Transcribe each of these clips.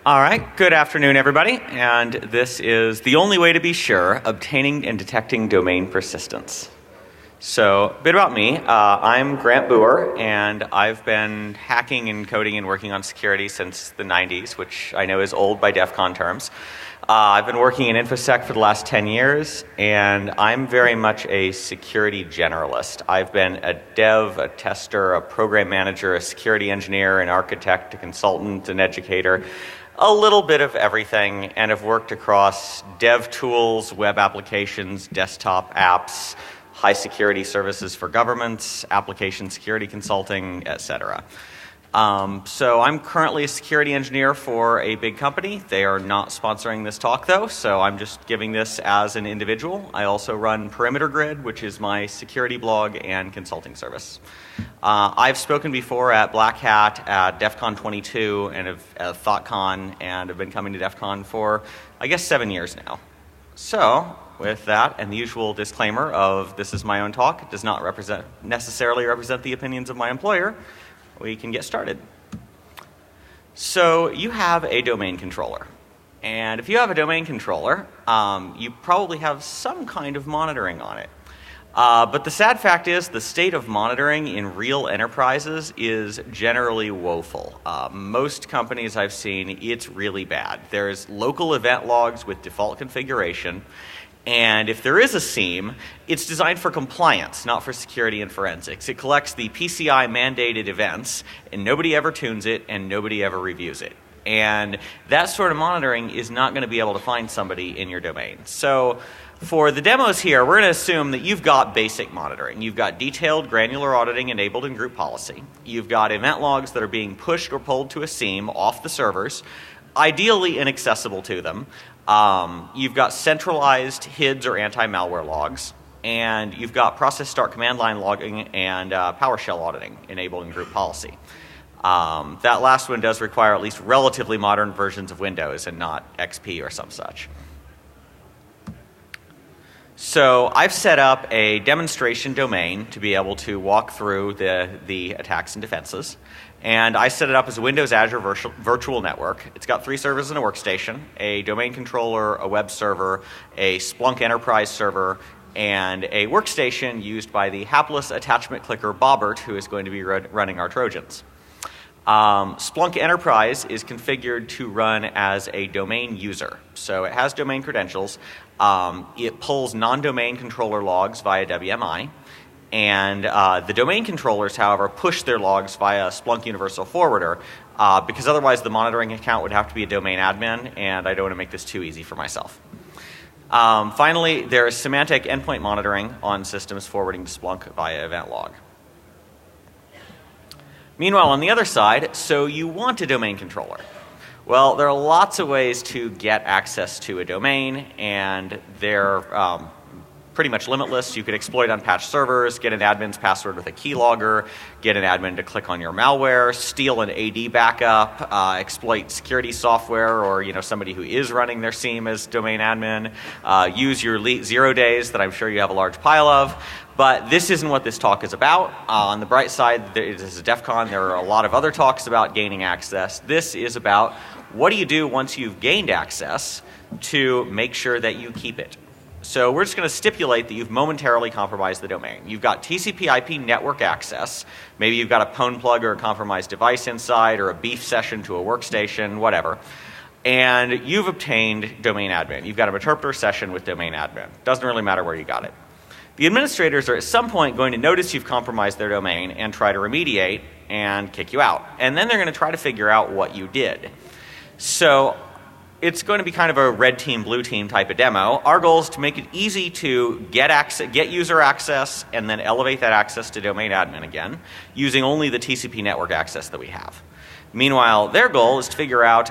All right, good afternoon, everybody. And this is the only way to be sure, obtaining and detecting domain persistence. So, a bit about me. I'm Grant Bugher, and I've been hacking and coding and working on security since the 90s, which I know is old by DEF CON terms. I've been working in InfoSec for the last 10 years, and I'm very much a security generalist. I've been a dev, a tester, a program manager, a security engineer, an architect, a consultant, an educator, a little bit of everything, and have worked across dev tools, web applications, desktop apps, high security services for governments, application security consulting, etc. So I'm currently a security engineer for a big company. They are not sponsoring this talk though, so I'm just giving this as an individual. I also run Perimeter Grid, which is my security blog and consulting service. I've spoken before at Black Hat, at DEF CON 22, and at ThoughtCon, and have been coming to DEF CON for, I guess, 7 years now. So, with that, and the usual disclaimer of this is my own talk, it does not necessarily represent the opinions of my employer, we can get started. So, you have a domain controller. And if you have a domain controller, you probably have some kind of monitoring on it. But the sad fact is the state of monitoring in real enterprises is generally woeful. Most companies I've seen, it's really bad. There's local event logs with default configuration, and if there is a seam, it's designed for compliance, not for security and forensics. It collects the PCI mandated events, and nobody ever tunes it, and nobody ever reviews it. And that sort of monitoring is not going to be able to find somebody in your domain. So for the demos here, we're going to assume that you've got basic monitoring. You've got detailed granular auditing enabled in group policy. You've got event logs that are being pushed or pulled to a seam off the servers, ideally inaccessible to them. You've got centralized HIDs or anti-malware logs. And you've got process start command line logging and PowerShell auditing enabled in group policy. That last one does require at least relatively modern versions of Windows and not XP or some such. So I've set up a demonstration domain to be able to walk through the attacks and defenses. And I set it up as a Windows Azure virtual network. It's got 3 servers and a workstation, a domain controller, a web server, a Splunk enterprise server, and a workstation used by the hapless attachment clicker Bobbert, who is going to be running our Trojans. Splunk Enterprise is configured to run as a domain user. So it has domain credentials. It pulls non-domain controller logs via WMI. And the domain controllers, however, push their logs via Splunk Universal Forwarder because otherwise the monitoring account would have to be a domain admin, and I don't want to make this too easy for myself. Finally, there is semantic endpoint monitoring on systems forwarding to Splunk via event log. Meanwhile, on the other side, so you want a domain controller. Well, there are lots of ways to get access to a domain, and they're pretty much limitless. You could exploit unpatched servers, get an admin's password with a keylogger, get an admin to click on your malware, steal an AD backup, exploit security software or somebody who is running their SIEM as domain admin, use your 0 days that I'm sure you have a large pile of. But this isn't what this talk is about. On the bright side, this is a DEF CON. There are a lot of other talks about gaining access. This is about what do you do once you've gained access to make sure that you keep it. So we're just going to stipulate that you've momentarily compromised the domain. You've got TCP/IP network access. Maybe you've got a pwn plug or a compromised device inside, or a beef session to a workstation, whatever. And you've obtained domain admin. You've got an interpreter session with domain admin. Doesn't really matter where you got it. The administrators are at some point going to notice you've compromised their domain and try to remediate and kick you out. And then they're going to try to figure out what you did. So it's going to be kind of a red team, blue team type of demo. Our goal is to make it easy to get user access and then elevate that access to domain admin again, using only the TCP network access that we have. Meanwhile, their goal is to figure out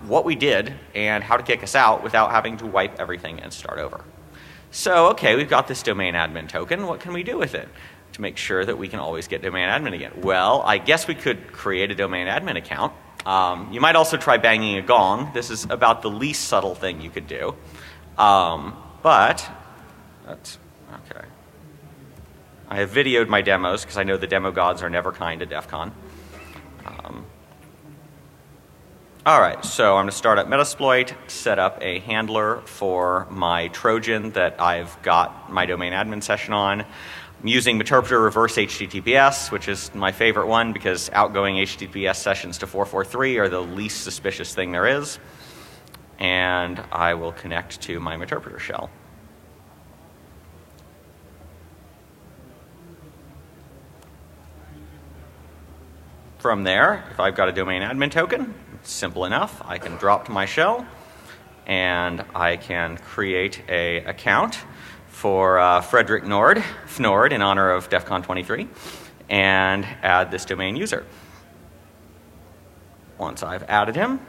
what we did and how to kick us out without having to wipe everything and start over. So, okay, we've got this domain admin token. What can we do with it to make sure that we can always get domain admin again? Well, I guess we could create a domain admin account. You might also try banging a gong. This is about the least subtle thing you could do. But that's okay. I have videoed my demos because I know the demo gods are never kind at DEF CON. All right, so I'm going to start up Metasploit, set up a handler for my Trojan that I've got my domain admin session on. I'm using Meterpreter reverse HTTPS, which is my favorite one because outgoing HTTPS sessions to 443 are the least suspicious thing there is. And I will connect to my Meterpreter shell. From there, if I've got a domain admin token, it's simple enough. I can drop to my shell, and I can create an account for Frederick Nord, Fnord, in honor of DEF CON 23, and add this domain user. Once I've added him,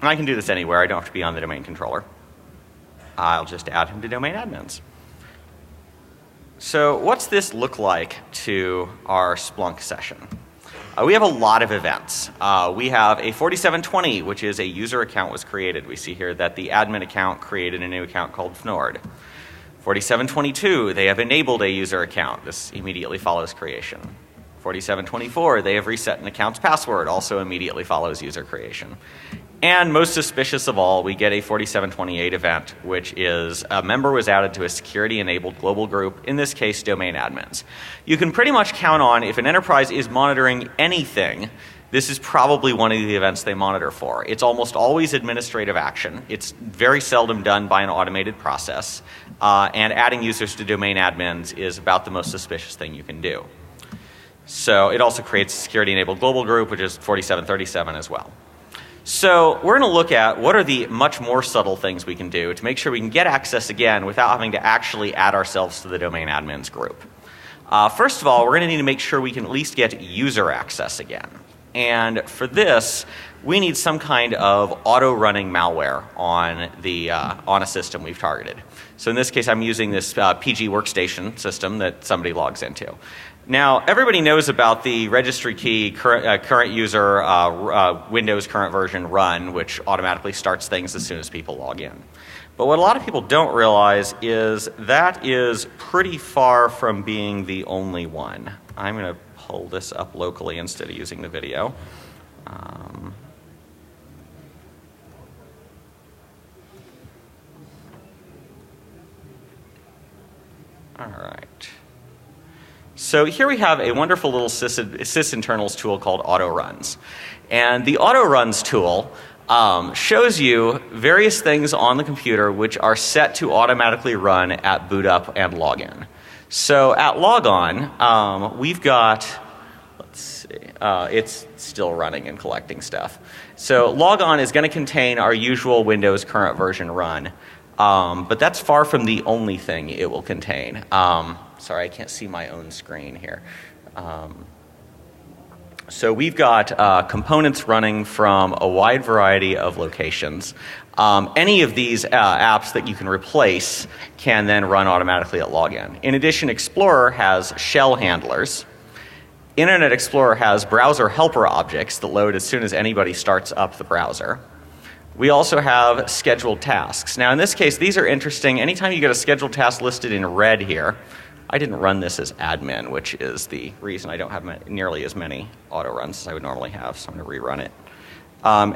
and I can do this anywhere. I don't have to be on the domain controller. I'll just add him to domain admins. So what's this look like to our Splunk session? We have a lot of events. We have a 4720, which is a user account was created. We see here that the admin account created a new account called Fnord. 4722, they have enabled a user account. This immediately follows creation. 4724, they have reset an account's password, also immediately follows user creation. And most suspicious of all, we get a 4728 event, which is a member was added to a security-enabled global group, in this case, domain admins. You can pretty much count on if an enterprise is monitoring anything, this is probably one of the events they monitor for. It's almost always administrative action. It's very seldom done by an automated process. And adding users to domain admins is about the most suspicious thing you can do. So it also creates a security-enabled global group, which is 4737 as well. So we're going to look at what are the much more subtle things we can do to make sure we can get access again without having to actually add ourselves to the domain admins group. First of all, we're going to need to make sure we can at least get user access again. And for this, we need some kind of auto-running malware on a system we've targeted. So in this case, I'm using this PG workstation system that somebody logs into. Now, everybody knows about the registry key current user Windows current version run, which automatically starts things as soon as people log in. But what a lot of people don't realize is that is pretty far from being the only one. I'm going to pull this up locally instead of using the video. All right. So here we have a wonderful little sysinternals tool called autoruns. And the autoruns tool shows you various things on the computer which are set to automatically run at boot up and login. So at logon, we've got, let's see, it's still running and collecting stuff. So logon is going to contain our usual Windows current version run. But that's far from the only thing it will contain. Sorry, I can't see my own screen here. So we've got components running from a wide variety of locations. Any of these apps that you can replace can then run automatically at login. In addition, Explorer has shell handlers. Internet Explorer has browser helper objects that load as soon as anybody starts up the browser. We also have scheduled tasks. Now in this case, these are interesting. Anytime you get a scheduled task listed in red here, I didn't run this as admin, which is the reason I don't have nearly as many auto runs as I would normally have, so I'm going to rerun it.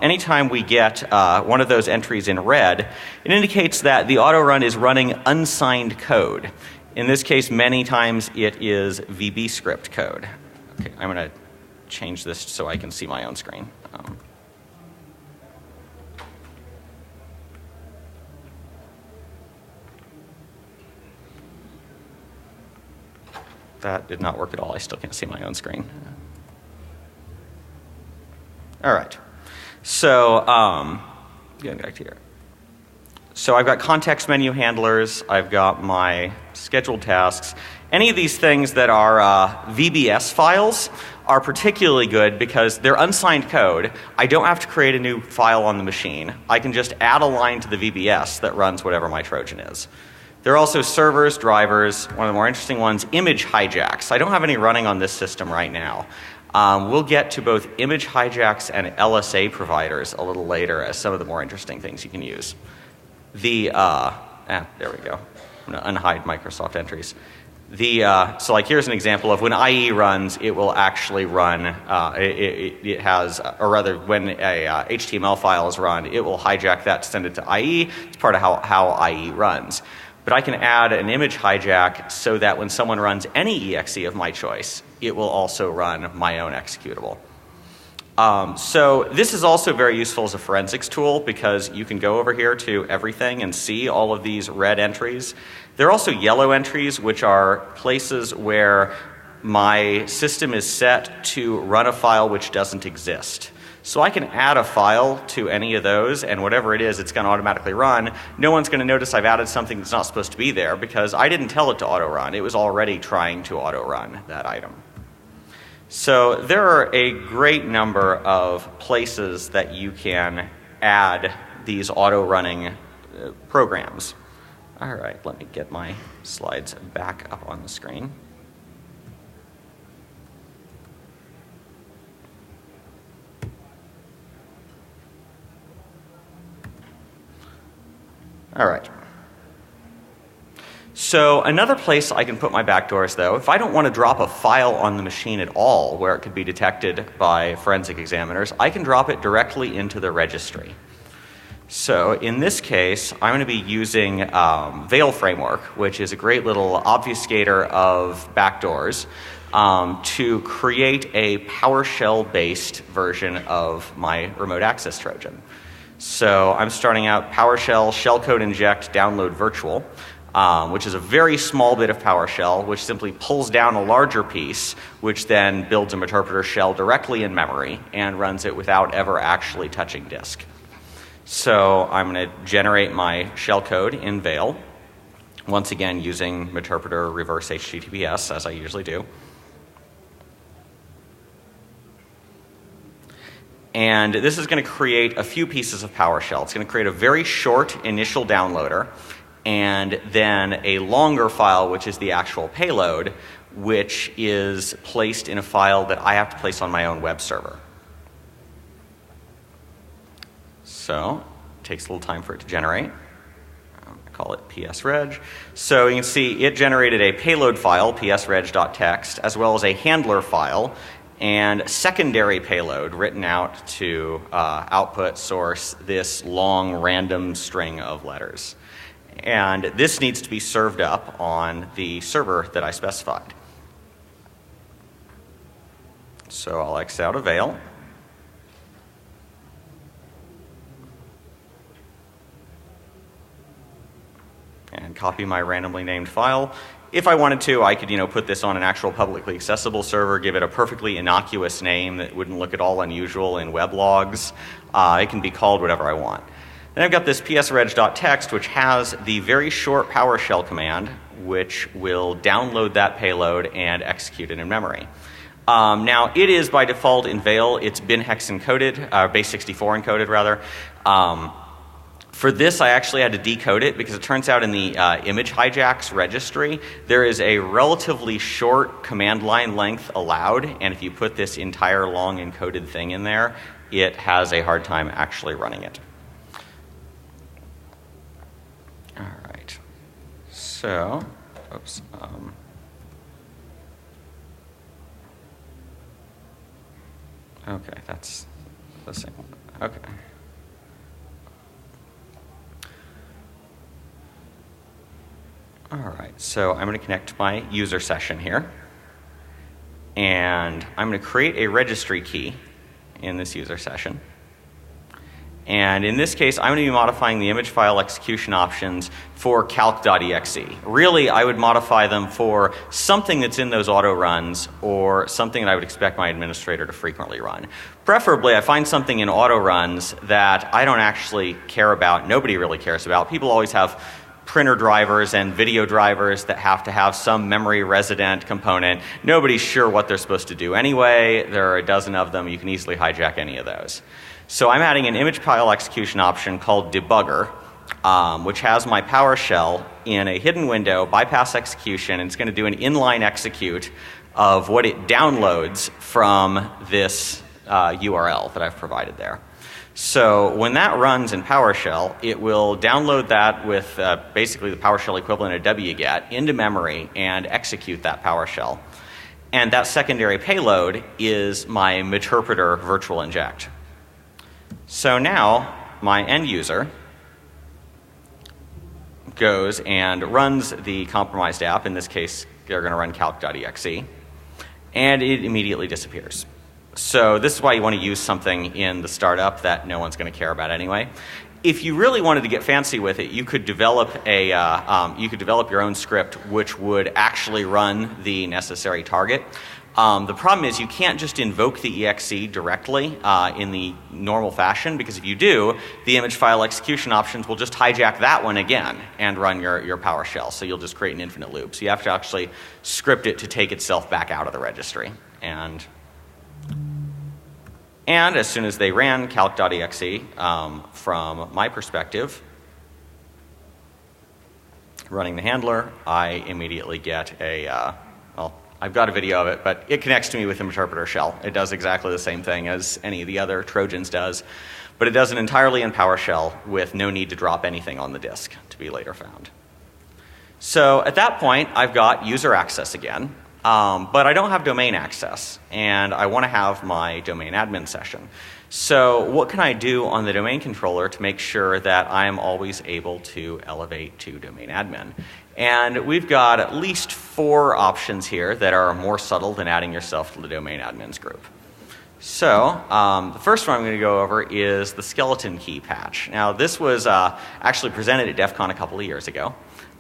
Anytime we get one of those entries in red, it indicates that the auto run is running unsigned code. In this case, many times it is VB script code. Okay, I'm going to change this so I can see my own screen. That did not work at all. I still can't see my own screen. All right. So getting back to here. So I've got context menu handlers. I've got my scheduled tasks. Any of these things that are VBS files are particularly good because they're unsigned code. I don't have to create a new file on the machine. I can just add a line to the VBS that runs whatever my Trojan is. There are also servers, drivers, one of the more interesting ones, image hijacks. I don't have any running on this system right now. We'll get to both image hijacks and LSA providers a little later as some of the more interesting things you can use. There we go. I'm going to unhide Microsoft entries. So like here's an example of when IE runs, it will actually run, it has, or rather when a HTML file is run, it will hijack that to send it to IE. It's part of how IE runs. But I can add an image hijack so that when someone runs any exe of my choice, it will also run my own executable. So this is also very useful as a forensics tool because you can go over here to everything and see all of these red entries. There are also yellow entries, which are places where my system is set to run a file which doesn't exist. So I can add a file to any of those, and whatever it is, it's going to automatically run. No one's going to notice I've added something that's not supposed to be there because I didn't tell it to auto-run. It was already trying to auto-run that item. So there are a great number of places that you can add these auto-running programs. All right, let me get my slides back up on the screen. All right. So another place I can put my backdoors, though, if I don't want to drop a file on the machine at all where it could be detected by forensic examiners, I can drop it directly into the registry. So in this case, I'm going to be using Veil Framework, which is a great little obfuscator of backdoors, to create a PowerShell-based version of my remote access Trojan. So I'm starting out PowerShell, shellcode inject, download virtual, which is a very small bit of PowerShell, which simply pulls down a larger piece, which then builds an interpreter shell directly in memory and runs it without ever actually touching disk. So I'm going to generate my shellcode in Veil, once again using interpreter reverse HTTPS, as I usually do. And this is going to create a few pieces of PowerShell. It's going to create a very short initial downloader, and then a longer file, which is the actual payload, which is placed in a file that I have to place on my own web server. So it takes a little time for it to generate. I call it psreg. So you can see it generated a payload file, psreg.txt, as well as a handler file, and secondary payload written out to output source this long random string of letters. And this needs to be served up on the server that I specified. So I'll X out of Veil. And copy my randomly named file. If I wanted to, I could, put this on an actual publicly accessible server, give it a perfectly innocuous name that wouldn't look at all unusual in web logs. It can be called whatever I want. Then I've got this psreg.txt, which has the very short PowerShell command, which will download that payload and execute it in memory. Now, it is by default in Veil, it's bin hex encoded, base 64 encoded rather. For this, I actually had to decode it because it turns out in the image hijacks registry, there is a relatively short command line length allowed, and if you put this entire long encoded thing in there, it has a hard time actually running it. All right. So, oops. Okay, that's the same one. Okay. All right, so I'm going to connect to my user session here, and I'm going to create a registry key in this user session. And in this case, I'm going to be modifying the image file execution options for calc.exe. Really, I would modify them for something that's in those auto runs or something that I would expect my administrator to frequently run. Preferably, I find something in auto runs that I don't actually care about, nobody really cares about. People always have printer drivers and video drivers that have to have some memory resident component. Nobody's sure what they're supposed to do anyway. There are a dozen of them. You can easily hijack any of those. So I'm adding an image file execution option called debugger, which has my PowerShell in a hidden window, bypass execution, and it's going to do an inline execute of what it downloads from this URL that I've provided there. So when that runs in PowerShell, it will download that with basically the PowerShell equivalent of wget into memory and execute that PowerShell. And that secondary payload is my Meterpreter virtual inject. So now my end user goes and runs the compromised app. In this case, they're going to run calc.exe, and it immediately disappears. So this is why you want to use something in the startup that no one's going to care about anyway. If you really wanted to get fancy with it, you could develop your own script which would actually run the necessary target. The problem is you can't just invoke the exe directly in the normal fashion, because if you do, the image file execution options will just hijack that one again and run your PowerShell. So you'll just create an infinite loop. So you have to actually script it to take itself back out of the registry. And as soon as they ran calc.exe, from my perspective, running the handler, I immediately get I've got a video of it, but it connects to me with the Meterpreter shell. It does exactly the same thing as any of the other Trojans does, but it does it entirely in PowerShell with no need to drop anything on the disk to be later found. So at that point, I've got user access again. But I don't have domain access, and I want to have my domain admin session. So what can I do on the domain controller to make sure that I'm always able to elevate to domain admin? And we've got at least 4 options here that are more subtle than adding yourself to the domain admins group. So the first one I'm going to go over is the skeleton key patch. Now this was actually presented at DEF CON a couple of years ago.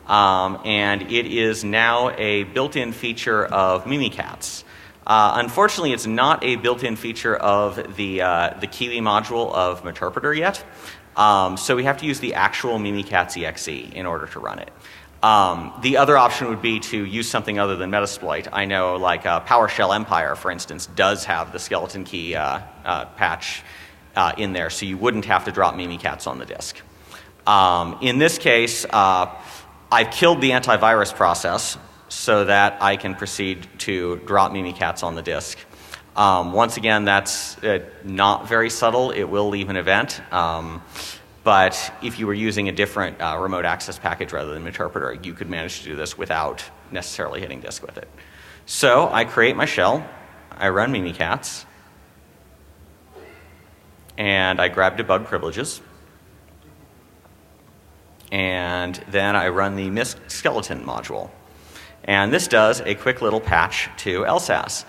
And it is now a built-in feature of Mimikatz. Unfortunately, it's not a built-in feature of the Kiwi module of Meterpreter yet. So we have to use the actual Mimikatz exe in order to run it. The other option would be to use something other than Metasploit. I know like PowerShell Empire, for instance, does have the skeleton key patch in there, so you wouldn't have to drop Mimikatz on the disk. In this case, I've killed the antivirus process so that I can proceed to drop Mimikatz on the disk. Once again, that's not very subtle. It will leave an event. But if you were using a different remote access package rather than Meterpreter, you could manage to do this without necessarily hitting disk with it. So I create my shell. I run Mimikatz. And I grab debug privileges. And then I run the MISC skeleton module. And this does a quick little patch to LSASS.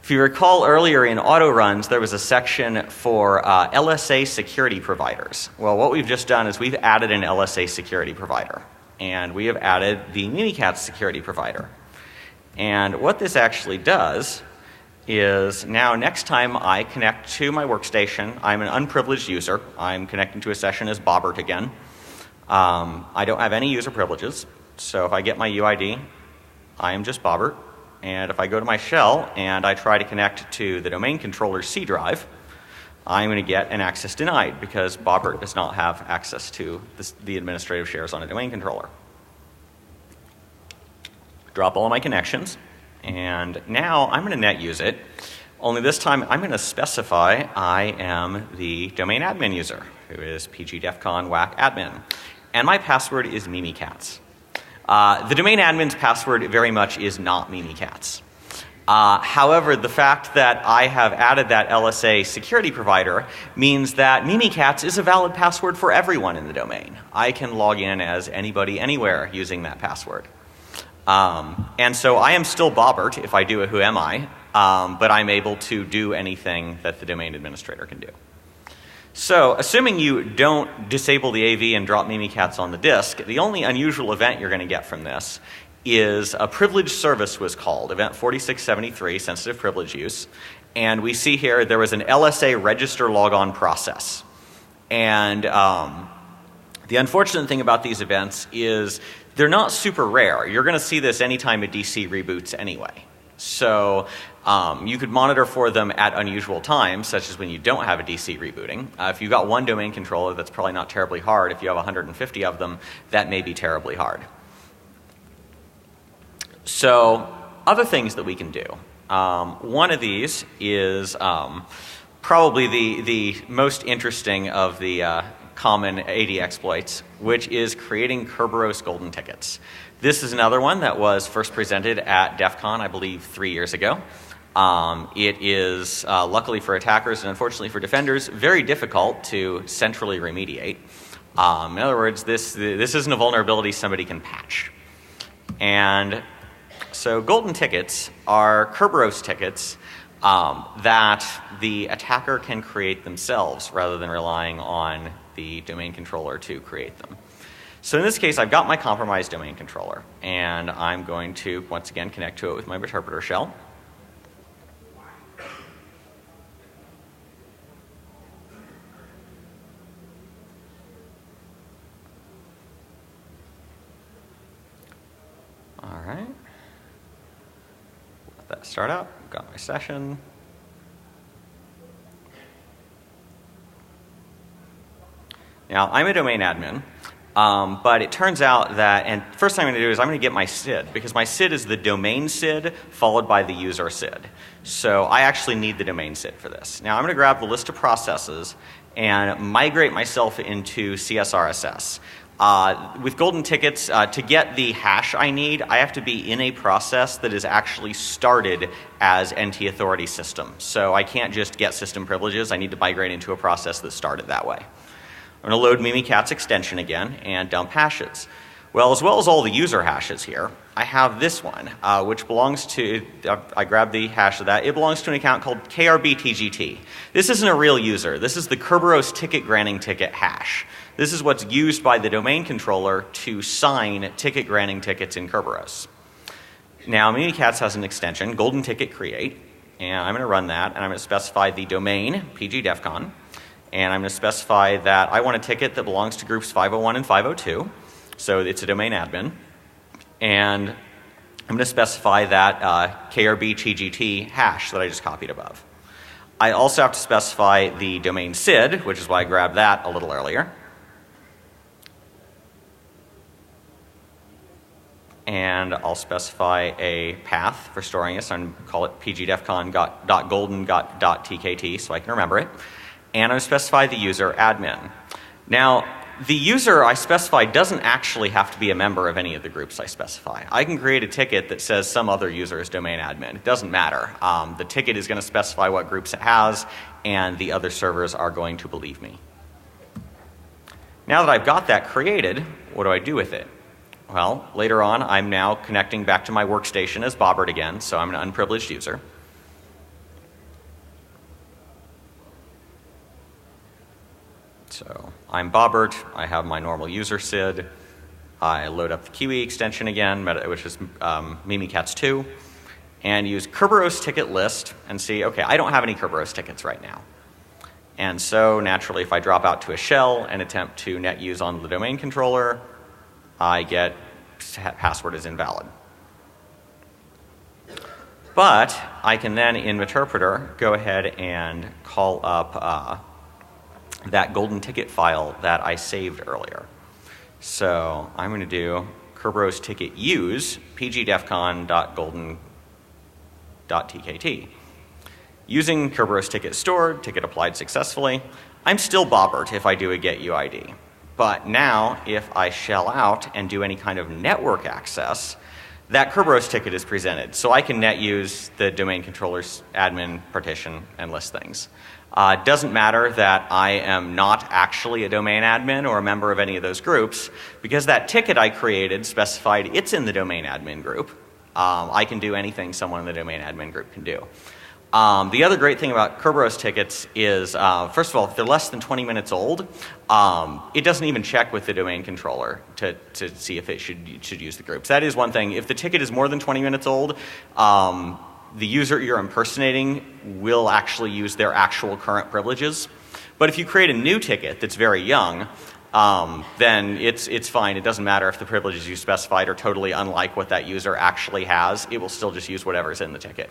If you recall earlier in auto runs, there was a section for LSA security providers. Well, what we've just done is we've added an LSA security provider. And we have added the Mimikatz security provider. And what this actually does is now next time I connect to my workstation, I'm an unprivileged user. I'm connecting to a session as Bobbert again. I don't have any user privileges, so if I get my UID, I am just Bobbert. And if I go to my shell and I try to connect to the domain controller C drive, I'm going to get an access denied because Bobbert does not have access to the administrative shares on a domain controller. Drop all of my connections, and now I'm going to net use it, only this time I'm going to specify I am the domain admin user, who is pgdefcon whack admin. And my password is Mimikatz. The domain admin's password very much is not Mimikatz. However, the fact that I have added that LSA security provider means that Mimikatz is a valid password for everyone in the domain. I can log in as anybody anywhere using that password. And so I am still Bobbert if I do a who am I, but I'm able to do anything that the domain administrator can do. So, assuming you don't disable the AV and drop Mimikatz on the disk, the only unusual event you're going to get from this is a privileged service was called, event 4673, sensitive privilege use. And we see here there was an LSA register logon process. And the unfortunate thing about these events is they're not super rare. You're going to see this anytime a DC reboots anyway. So you could monitor for them at unusual times, such as when you don't have a DC rebooting. If you've got one domain controller, that's probably not terribly hard. If you have 150 of them, that may be terribly hard. So other things that we can do. One of these is probably the most interesting of the common AD exploits, which is creating Kerberos golden tickets. This is another one that was first presented at DEF CON, I believe, 3 years ago. It is, luckily for attackers and unfortunately for defenders, very difficult to centrally remediate. In other words, this isn't a vulnerability somebody can patch. And so golden tickets are Kerberos tickets that the attacker can create themselves rather than relying on the domain controller to create them. So in this case, I've got my compromised domain controller, and I'm going to, once again, connect to it with my interpreter shell. All right. Let that start up. Got my session. Now, I'm a domain admin. But it turns out that, and first thing I'm going to do is I'm going to get my SID, because my SID is the domain SID followed by the user SID. So I actually need the domain SID for this. Now I'm going to grab the list of processes and migrate myself into CSRSS. With golden tickets, to get the hash I need, I have to be in a process that is actually started as NT authority system. So I can't just get system privileges. I need to migrate into a process that started that way. I'm going to load Mimikatz extension again and dump hashes. Well as all the user hashes here, I have this one, which belongs to, I grabbed the hash of that, it belongs to an account called KRBTGT. This isn't a real user. This is the Kerberos ticket granting ticket hash. This is what's used by the domain controller to sign ticket granting tickets in Kerberos. Now Mimikatz has an extension, golden ticket create, and I'm going to run that, and I'm going to specify the domain, pgdefcon. And I'm going to specify that I want a ticket that belongs to groups 501 and 502. So it's a domain admin. And I'm going to specify that KRB-TGT hash that I just copied above. I also have to specify the domain SID, which is why I grabbed that a little earlier. And I'll specify a path for storing this. I'm going to call it pgdefcon.golden.tkt so I can remember it. And I specify the user admin. Now, the user I specify doesn't actually have to be a member of any of the groups I specify. I can create a ticket that says some other user is domain admin. It doesn't matter. The ticket is going to specify what groups it has, and the other servers are going to believe me. Now that I've got that created, what do I do with it? Well, later on, I'm now connecting back to my workstation as Bugher again, so I'm an unprivileged user. So I'm Bugher, I have my normal user SID, I load up the Kiwi extension again, which is Mimikatz 2, and use Kerberos ticket list and see, okay, I don't have any Kerberos tickets right now. And so naturally, if I drop out to a shell and attempt to net use on the domain controller, I get password is invalid. But I can then, in Meterpreter, go ahead and call up that golden ticket file that I saved earlier. So I'm going to do Kerberos ticket use pgdefcon.golden.tkt. Using Kerberos ticket stored, ticket applied successfully, I'm still Bugher if I do a get UID. But now, if I shell out and do any kind of network access, that Kerberos ticket is presented. So I can net use the domain controller's admin partition and list things. It doesn't matter that I am not actually a domain admin or a member of any of those groups, because that ticket I created specified it's in the domain admin group. I can do anything someone in the domain admin group can do. The other great thing about Kerberos tickets is, first of all, if they're less than 20 minutes old, it doesn't even check with the domain controller to see if it should use the groups. That is one thing. If the ticket is more than 20 minutes old, the user you're impersonating will actually use their actual current privileges. But if you create a new ticket that's very young, then it's fine. It doesn't matter if the privileges you specified are totally unlike what that user actually has. It will still just use whatever's in the ticket.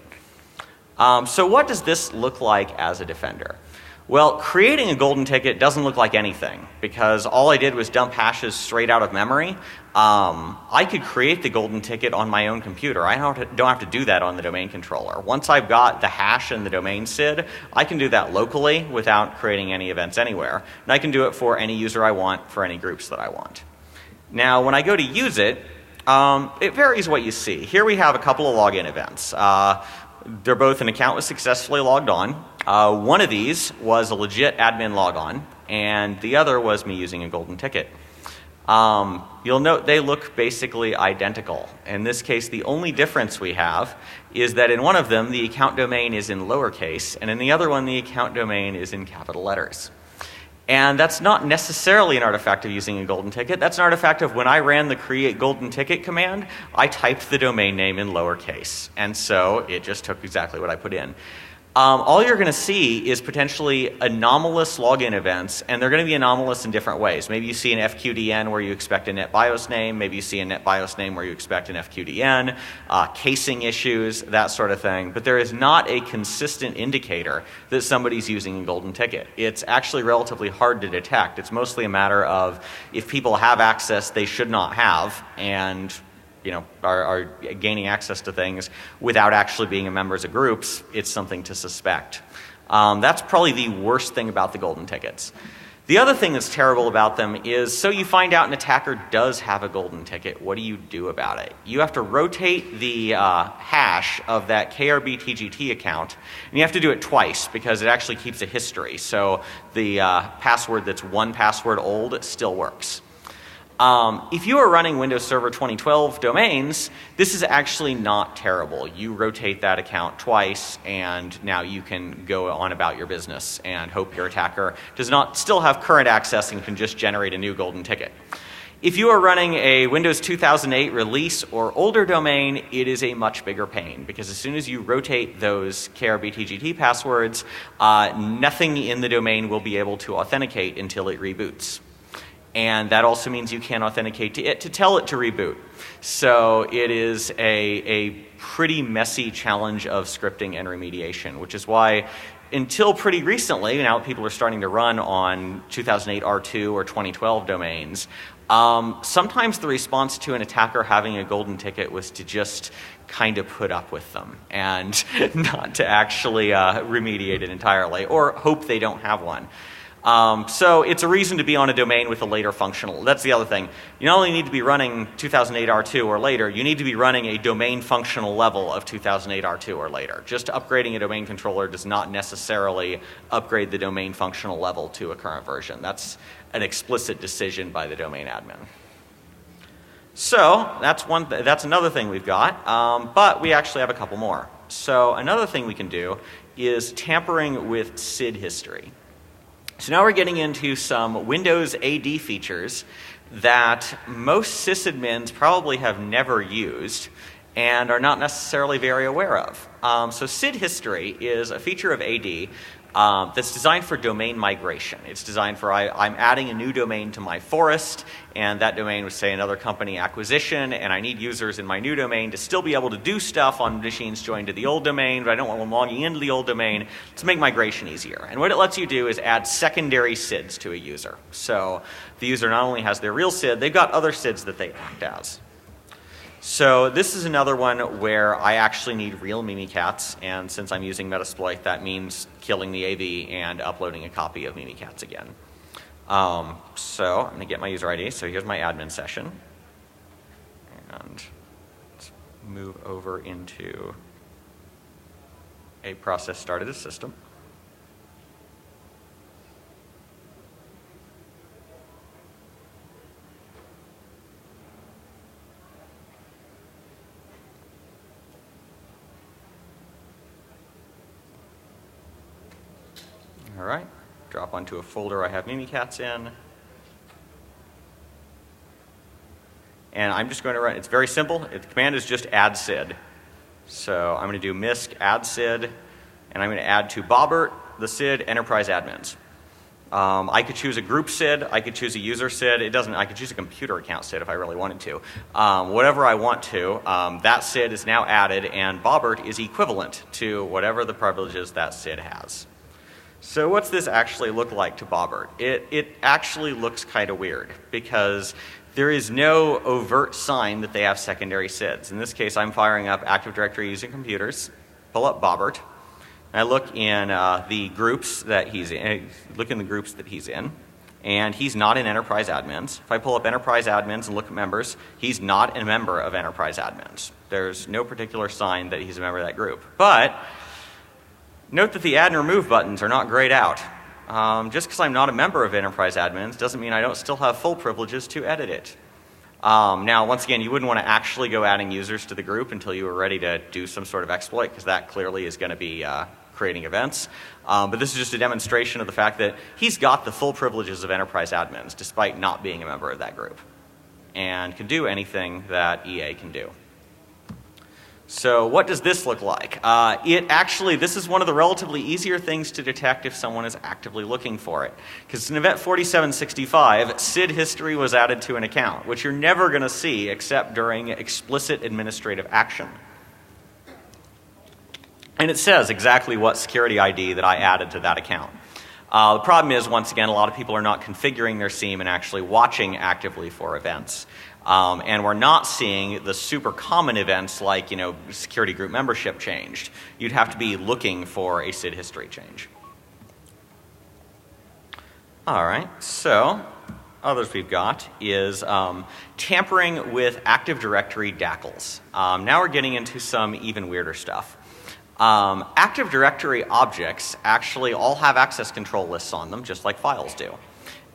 So what does this look like as a defender? Well, creating a golden ticket doesn't look like anything because all I did was dump hashes straight out of memory. I could create the golden ticket on my own computer. I don't have to do that on the domain controller. Once I've got the hash and the domain SID, I can do that locally without creating any events anywhere. And I can do it for any user I want, for any groups that I want. Now, when I go to use it, it varies what you see. Here we have a couple of login events. They're both an account was successfully logged on. One of these was a legit admin logon, and the other was me using a golden ticket. You'll note they look basically identical. In this case, the only difference we have is that in one of them, the account domain is in lowercase, and in the other one, the account domain is in capital letters. And that's not necessarily an artifact of using a golden ticket. That's an artifact of when I ran the create golden ticket command, I typed the domain name in lowercase. And so it just took exactly what I put in. All you're going to see is potentially anomalous login events, and they're going to be anomalous in different ways. Maybe you see an FQDN where you expect a NetBIOS name. Maybe you see a NetBIOS name where you expect an FQDN, casing issues, that sort of thing. But there is not a consistent indicator that somebody's using a golden ticket. It's actually relatively hard to detect. It's mostly a matter of if people have access they should not have, and are gaining access to things without actually being members of groups, it's something to suspect. That's probably the worst thing about the golden tickets. The other thing that's terrible about them is, so you find out an attacker does have a golden ticket, what do you do about it? You have to rotate the hash of that KRBTGT account, and you have to do it twice because it actually keeps a history. So the password that's one password old still works. If you are running Windows Server 2012 domains, this is actually not terrible. You rotate that account twice, and now you can go on about your business and hope your attacker does not still have current access and can just generate a new golden ticket. If you are running a Windows 2008 release or older domain, it is a much bigger pain because as soon as you rotate those KRBTGT passwords, nothing in the domain will be able to authenticate until it reboots. And that also means you can't authenticate to it to tell it to reboot. So it is a pretty messy challenge of scripting and remediation, which is why until pretty recently, now people are starting to run on 2008 R2 or 2012 domains, sometimes the response to an attacker having a golden ticket was to just kind of put up with them and not to actually remediate it entirely or hope they don't have one. So it's a reason to be on a domain with a later functional. That's the other thing. You not only need to be running 2008 R2 or later, you need to be running a domain functional level of 2008 R2 or later. Just upgrading a domain controller does not necessarily upgrade the domain functional level to a current version. That's an explicit decision by the domain admin. So that's another thing we've got, but we actually have a couple more. So another thing we can do is tampering with SID history. So now we're getting into some Windows AD features that most sysadmins probably have never used and are not necessarily very aware of. So SID history is a feature of AD that's designed for domain migration. It's designed for I'm adding a new domain to my forest, and that domain was, say, another company acquisition, and I need users in my new domain to still be able to do stuff on machines joined to the old domain, but I don't want them logging into the old domain to make migration easier. And what it lets you do is add secondary SIDs to a user. So the user not only has their real SID, they've got other SIDs that they act as. So this is another one where I actually need real Mimikatz, and since I'm using Metasploit, that means killing the AV and uploading a copy of Mimikatz again. So I'm going to get my user ID. So here's my admin session. And let's move over into a process started a system. All right, drop onto a folder I have Mimikatz in. And I'm just going to run, it's very simple. The command is just add SID. So I'm going to do misc add SID, and I'm going to add to Bobbert, the SID, enterprise admins. I could choose a group SID, I could choose a user SID, I could choose a computer account SID if I really wanted to. Whatever I want to, that SID is now added, and Bobbert is equivalent to whatever the privileges that SID has. So what's this actually look like to Bobbert? It actually looks kind of weird because there is no overt sign that they have secondary SIDs. In this case, I'm firing up Active Directory using computers, pull up Bobbert, and I look in the groups that he's in, and he's not in Enterprise Admins. If I pull up Enterprise Admins and look at members, he's not a member of Enterprise Admins. There's no particular sign that he's a member of that group. But note that the add and remove buttons are not grayed out. Just because I'm not a member of Enterprise Admins doesn't mean I don't still have full privileges to edit it. Now, once again, you wouldn't want to actually go adding users to the group until you were ready to do some sort of exploit, because that clearly is going to be creating events. But this is just a demonstration of the fact that he's got the full privileges of Enterprise Admins, despite not being a member of that group, and can do anything that EA can do. So what does this look like? This is one of the relatively easier things to detect if someone is actively looking for it. Because in Event 4765, SID history was added to an account, which you're never going to see except during explicit administrative action. And it says exactly what security ID that I added to that account. The problem is, once again, a lot of people are not configuring their SIEM and actually watching actively for events. And we're not seeing the super common events like, security group membership changed. You'd have to be looking for a SID history change. All right, so others we've got is tampering with Active Directory DACLs. Now we're getting into some even weirder stuff. Active Directory objects actually all have access control lists on them, just like files do.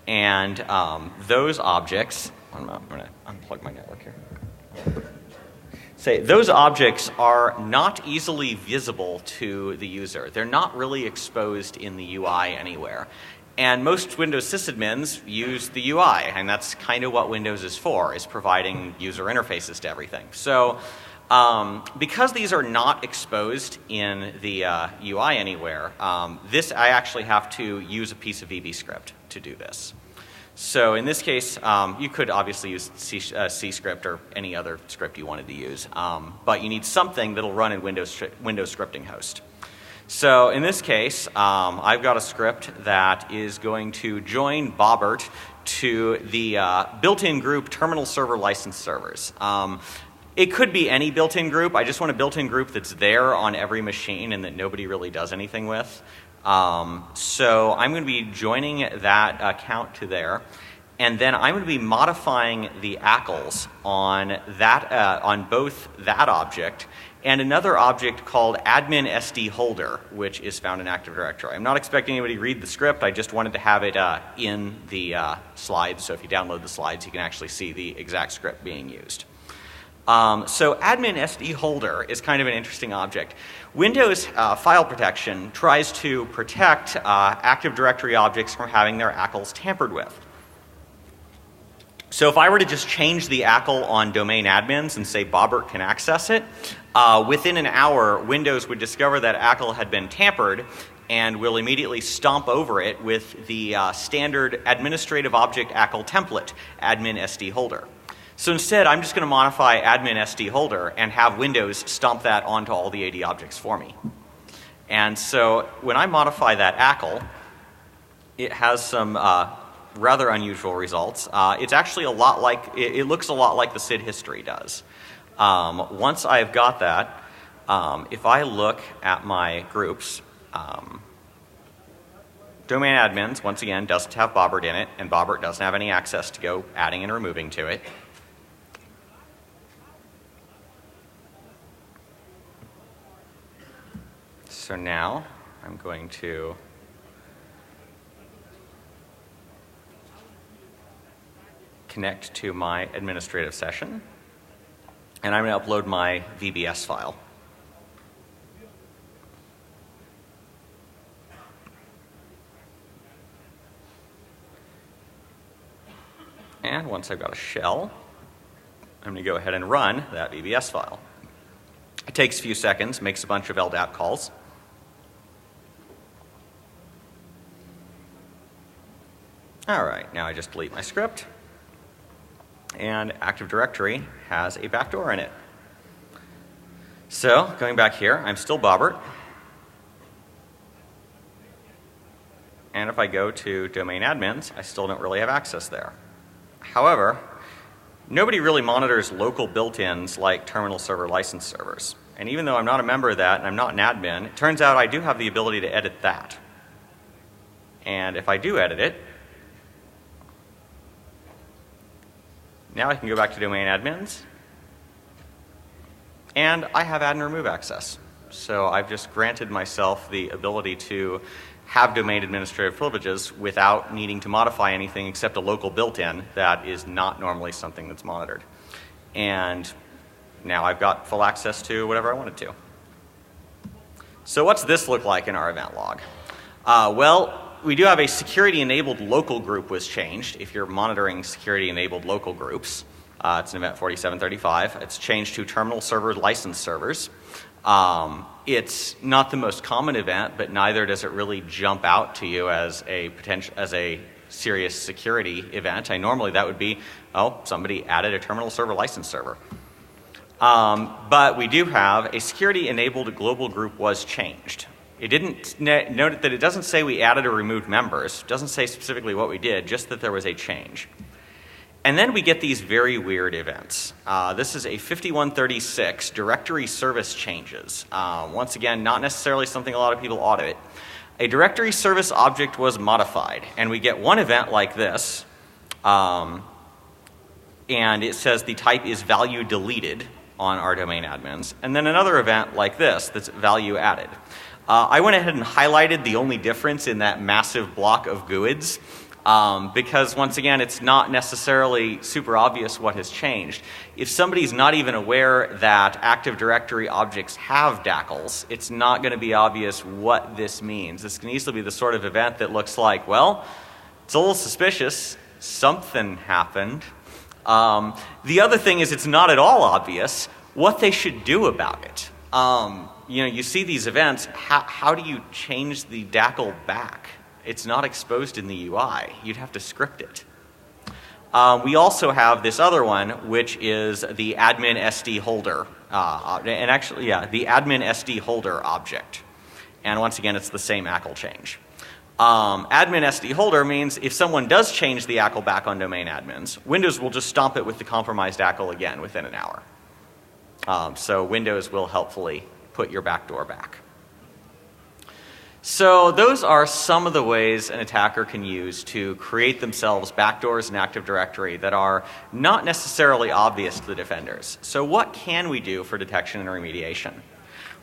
And those objects, I'm going to unplug my network here. Those objects are not easily visible to the user. They're not really exposed in the UI anywhere. And most Windows sysadmins use the UI, and that's kind of what Windows is for, is providing user interfaces to everything. So because these are not exposed in the UI anywhere, I actually have to use a piece of VB script to do this. So in this case, you could obviously use C script or any other script you wanted to use, but you need something that'll run in Windows scripting host. So in this case, I've got a script that is going to join Bobbert to the built-in group terminal server license servers. It could be any built-in group. I just want a built-in group that's there on every machine and that nobody really does anything with. So I'm going to be joining that account to there, and then I'm going to be modifying the ACLs on that on both that object and another object called admin SD holder, which is found in Active Directory. I'm not expecting anybody to read the script. I just wanted to have it in the slides. So if you download the slides, you can actually see the exact script being used. So admin SD holder is kind of an interesting object. Windows file protection tries to protect Active Directory objects from having their ACLs tampered with. So if I were to just change the ACL on domain admins and say Bobbert can access it, within an hour, Windows would discover that ACL had been tampered and will immediately stomp over it with the standard administrative object ACL template, admin SD holder. So instead, I'm just going to modify admin SD holder and have Windows stomp that onto all the AD objects for me. And so when I modify that ACL, it has some rather unusual results. It's actually a lot like, it looks a lot like the SID history does. Once I've got that, if I look at my groups, domain admins, once again, doesn't have Bobbert in it, and Bobbert doesn't have any access to go adding and removing to it. So now I'm going to connect to my administrative session, and I'm going to upload my VBS file. And once I've got a shell, I'm going to go ahead and run that VBS file. It takes a few seconds, makes a bunch of LDAP calls. All right, now I just delete my script, and Active Directory has a backdoor in it. So going back here, I'm still Bobbert. And if I go to domain admins, I still don't really have access there. However, nobody really monitors local built-ins like terminal server license servers. And even though I'm not a member of that and I'm not an admin, it turns out I do have the ability to edit that. And if I do edit it, now I can go back to domain admins, and I have add and remove access. So I've just granted myself the ability to have domain administrative privileges without needing to modify anything except a local built-in that is not normally something that's monitored. And now I've got full access to whatever I wanted to. So what's this look like in our event log? Well, we do have a security-enabled local group was changed if you're monitoring security-enabled local groups. It's an event 4735. It's changed to terminal server license servers. It's not the most common event, but neither does it really jump out to you as a serious security event. And normally that would be, oh, somebody added a terminal server license server. But we do have a security-enabled global group was changed. It didn't note that it doesn't say we added or removed members. It doesn't say specifically what we did, just that there was a change. And then we get these very weird events. This is a 5136 directory service changes. Once again, not necessarily something a lot of people audit. A directory service object was modified, and we get one event like this, and it says the type is value deleted on our domain admins, and then another event like this that's value added. I went ahead and highlighted the only difference in that massive block of GUIDs because, once again, it's not necessarily super obvious what has changed. If somebody's not even aware that Active Directory objects have DACLs, it's not going to be obvious what this means. This can easily be the sort of event that looks like, well, it's a little suspicious. Something happened. The other thing is it's not at all obvious what they should do about it. You see these events, how do you change the DACL back? It's not exposed in the UI. You'd have to script it. We also have this other one, which is the admin SD holder. The admin SD holder object. And once again, it's the same ACL change. Admin SD holder means if someone does change the ACL back on domain admins, Windows will just stomp it with the compromised ACL again within an hour. So Windows will helpfully put your backdoor back. So those are some of the ways an attacker can use to create themselves backdoors in Active Directory that are not necessarily obvious to the defenders. So what can we do for detection and remediation?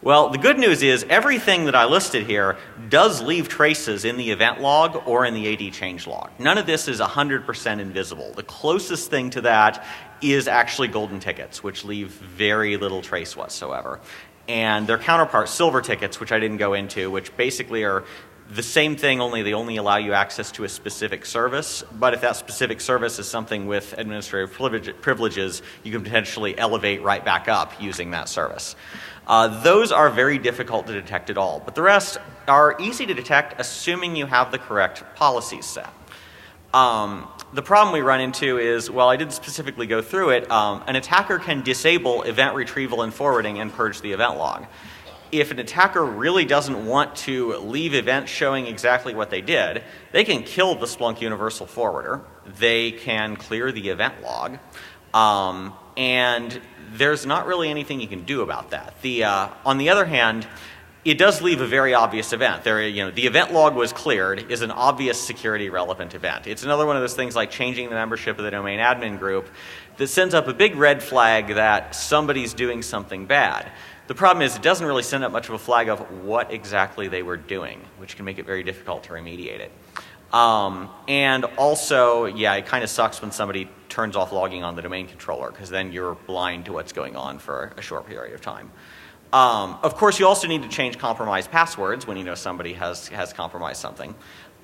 Well, the good news is everything that I listed here does leave traces in the event log or in the AD change log. None of this is 100% invisible. The closest thing to that is actually golden tickets, which leave very little trace whatsoever. And their counterpart, silver tickets, which I didn't go into, which basically are the same thing, only they only allow you access to a specific service. But if that specific service is something with administrative privileges, you can potentially elevate right back up using that service. Those are very difficult to detect at all. But the rest are easy to detect, assuming you have the correct policies set. The problem we run into is, well, I didn't specifically go through it, an attacker can disable event retrieval and forwarding and purge the event log. If an attacker really doesn't want to leave events showing exactly what they did, they can kill the Splunk Universal Forwarder. They can clear the event log. And there's not really anything you can do about that. On the other hand, it does leave a very obvious event. The event log was cleared is an obvious security relevant event. It's another one of those things like changing the membership of the domain admin group that sends up a big red flag that somebody's doing something bad. The problem is it doesn't really send up much of a flag of what exactly they were doing, which can make it very difficult to remediate it. And also, it kind of sucks when somebody turns off logging on the domain controller because then you're blind to what's going on for a short period of time. Of course, you also need to change compromised passwords when you know somebody has compromised something.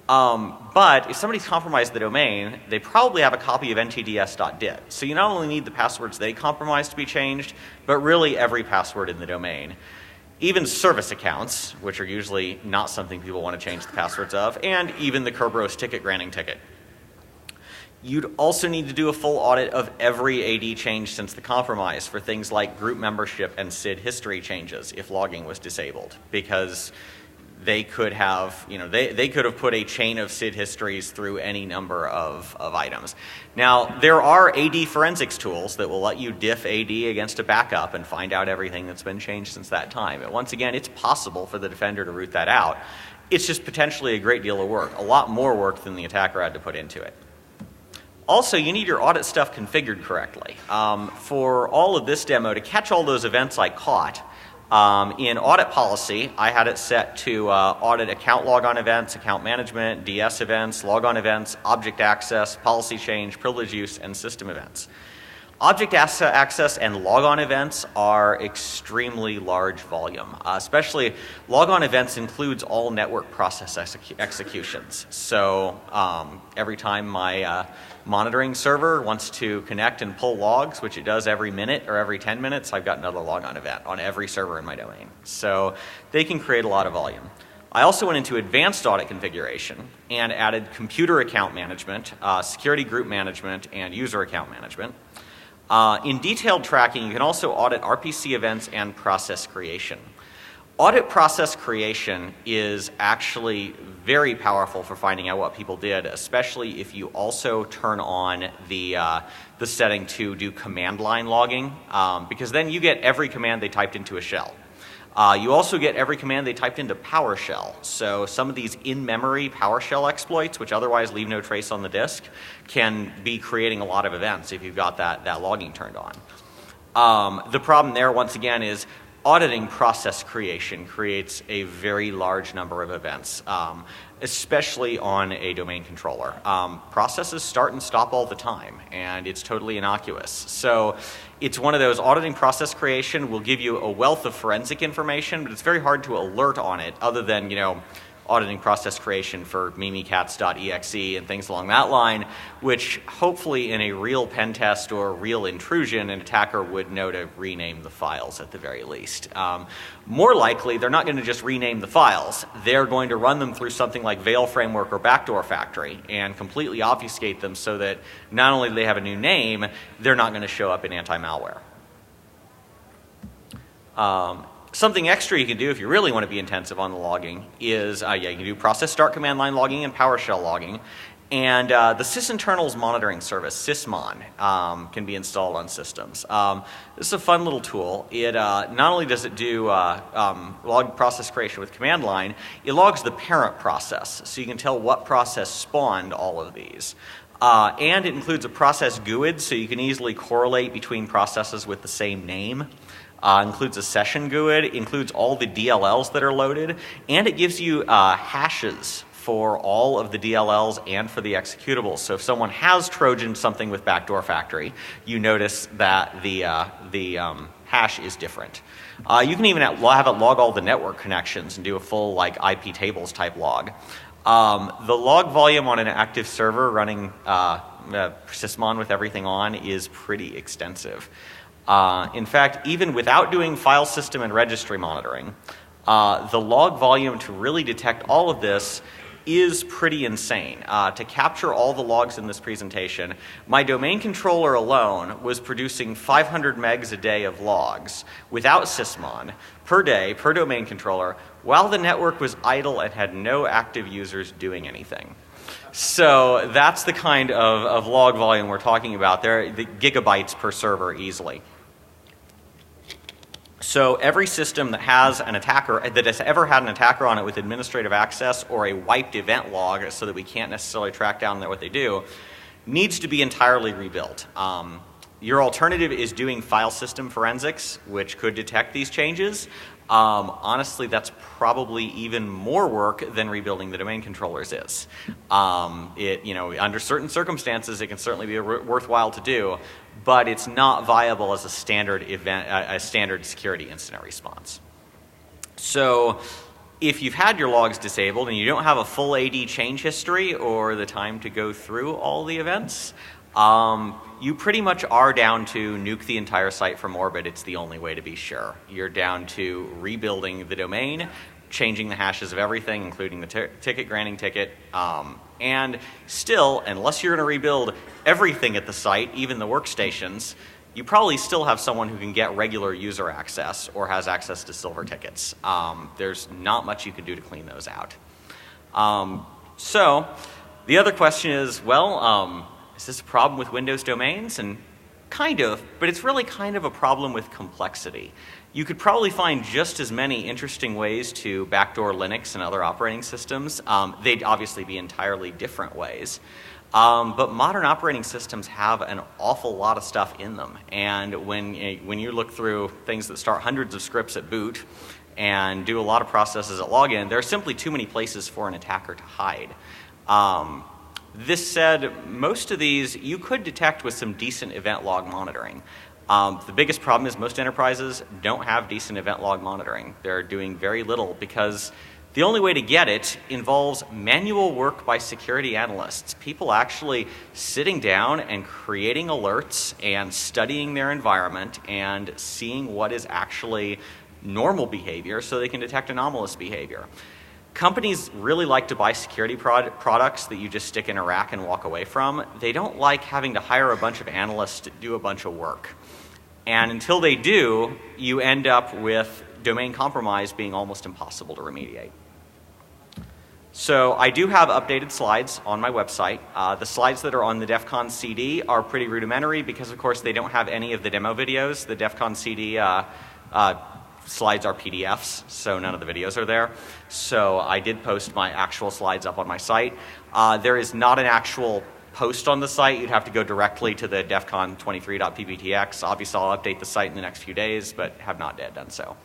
But if somebody's compromised the domain, they probably have a copy of ntds.dit. So you not only need the passwords they compromised to be changed, but really every password in the domain. Even service accounts, which are usually not something people want to change the passwords of, and even the Kerberos ticket granting ticket. You'd also need to do a full audit of every AD change since the compromise for things like group membership and SID history changes if logging was disabled, because they could have, they could have put a chain of SID histories through any number of items. Now, there are AD forensics tools that will let you diff AD against a backup and find out everything that's been changed since that time. And once again, it's possible for the defender to root that out. It's just potentially a great deal of work, a lot more work than the attacker had to put into it. Also, you need your audit stuff configured correctly. For all of this demo, to catch all those events I caught, in audit policy, I had it set to audit account logon events, account management, DS events, logon events, object access, policy change, privilege use, and system events. Object access and logon events are extremely large volume. Especially logon events includes all network process executions. So every time my monitoring server wants to connect and pull logs, which it does every minute or every 10 minutes, I've got another logon event on every server in my domain. So they can create a lot of volume. I also went into advanced audit configuration and added computer account management, security group management, and user account management. In detailed tracking, you can also audit RPC events and process creation. Audit process creation is actually very powerful for finding out what people did, especially if you also turn on the setting to do command line logging, because then you get every command they typed into a shell. You also get every command they typed into PowerShell. So some of these in-memory PowerShell exploits, which otherwise leave no trace on the disk, can be creating a lot of events if you've got that logging turned on. The problem there, once again, is auditing process creation creates a very large number of events, especially on a domain controller. Processes start and stop all the time, and it's totally innocuous. So it's one of those, auditing process creation will give you a wealth of forensic information, but it's very hard to alert on it other than, auditing process creation for mimikatz.exe and things along that line, which hopefully in a real pen test or real intrusion, an attacker would know to rename the files at the very least. More likely, they're not going to just rename the files. They're going to run them through something like Veil Framework or Backdoor Factory and completely obfuscate them so that not only do they have a new name, they're not going to show up in anti-malware. Something extra you can do if you really want to be intensive on the logging is, you can do process start command line logging and PowerShell logging. And the sysinternals monitoring service, sysmon, can be installed on systems. This is a fun little tool. It not only does it do log process creation with command line, it logs the parent process, so you can tell what process spawned all of these. And it includes a process GUID, so you can easily correlate between processes with the same name. Includes a session GUID, includes all the DLLs that are loaded, and it gives you hashes for all of the DLLs and for the executables. So if someone has Trojan something with Backdoor Factory, you notice that the hash is different. You can even have it log all the network connections and do a full IP tables type log. The log volume on an active server running sysmon with everything on is pretty extensive. In fact, even without doing file system and registry monitoring, the log volume to really detect all of this is pretty insane. To capture all the logs in this presentation, my domain controller alone was producing 500 megs a day of logs without sysmon per day per domain controller while the network was idle and had no active users doing anything. So that's the kind of log volume we're talking about there, the gigabytes per server easily. So every system that has an attacker, that has ever had an attacker on it with administrative access or a wiped event log so that we can't necessarily track down what they do, needs to be entirely rebuilt. Your alternative is doing file system forensics, which could detect these changes. Honestly, that's probably even more work than rebuilding the domain controllers is. Under certain circumstances, it can certainly be worthwhile to do, but it's not viable as a standard event, a standard security incident response. So if you've had your logs disabled and you don't have a full AD change history or the time to go through all the events, you pretty much are down to nuke the entire site from orbit. It's the only way to be sure. You're down to rebuilding the domain, changing the hashes of everything, including the ticket granting ticket, and still, unless you're going to rebuild everything at the site, even the workstations, you probably still have someone who can get regular user access or has access to silver tickets. There's not much you can do to clean those out. So the other question is, well, is this a problem with Windows domains? And kind of, but it's really kind of a problem with complexity. You could probably find just as many interesting ways to backdoor Linux and other operating systems. They'd obviously be entirely different ways. But modern operating systems have an awful lot of stuff in them. And when you look through things that start hundreds of scripts at boot and do a lot of processes at login, there are simply too many places for an attacker to hide. This said, most of these you could detect with some decent event log monitoring. The biggest problem is most enterprises don't have decent event log monitoring. They're doing very little because the only way to get it involves manual work by security analysts, people actually sitting down and creating alerts and studying their environment and seeing what is actually normal behavior so they can detect anomalous behavior. Companies really like to buy security products that you just stick in a rack and walk away from. They don't like having to hire a bunch of analysts to do a bunch of work. And until they do, you end up with domain compromise being almost impossible to remediate. So I do have updated slides on my website. The slides that are on the DEF CON CD are pretty rudimentary because, of course, they don't have any of the demo videos. The DEF CON CD slides are PDFs, so none of the videos are there. So I did post my actual slides up on my site. There is not an actual post on the site. You'd have to go directly to the defcon23.pptx. Obviously, I'll update the site in the next few days, but have not yet done so.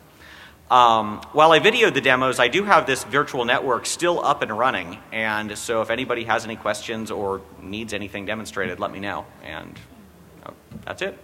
While I videoed the demos, I do have this virtual network still up and running, and so if anybody has any questions or needs anything demonstrated, let me know. And that's it.